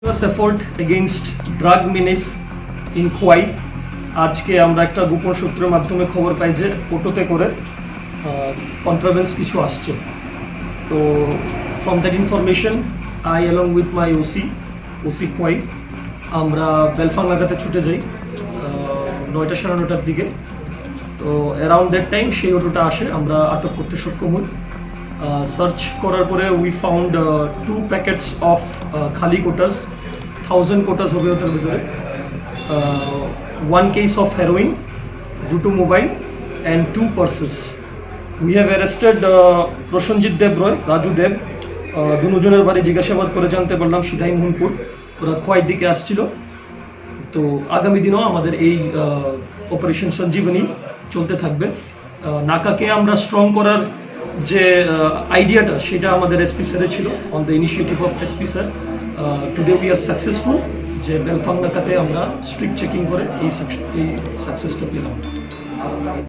effort against drug menace in Khowai আজকে আমরা একটা গোপন সূত্রের মাধ্যমে খবর পাই যে অটোতে করে কন্ট্রাভেন্স কিছু আসছে। তো from that information I along with my OC Khowai আমরা বেলফাং লাগাতে ছুটে যাই 9টা সাড়ে 9টার দিকে। তো অ্যারাউন্ড দ্যাট টাইম সেই অটোটা আসে, আমরা আটক করতে সক্ষম হই। সার্চ করার পরে উই ফাউন্ড 2 প্যাকেটস অফ খালি কোটাস, 1000 কোটাস হবে ওটার ভিতরে, 1 case of heroin, 2 mobile and 2 purses. We have arrested Prosenjit দেব রয়, রাজু দেব, দুজনের বাড়ি জিজ্ঞাসাবাদ করে জানতে পারলাম সিধাই মোহনপুর, ওরা খোয়াইয়ের দিকে আসছিল। তো আগামী দিনও আমাদের এই অপারেশন সঞ্জীবনী চলতে থাকবে। নাকাকে আমরা স্ট্রং করার যে আইডিয়াটা সেটা আমাদের এসপি স্যারের ছিল, on the initiative of SP sir. Today we are successful যে বেলফাং নাকাতে আমরা স্ট্রিক্ট চেকিং করে এই সাকসেসটা পেলাম।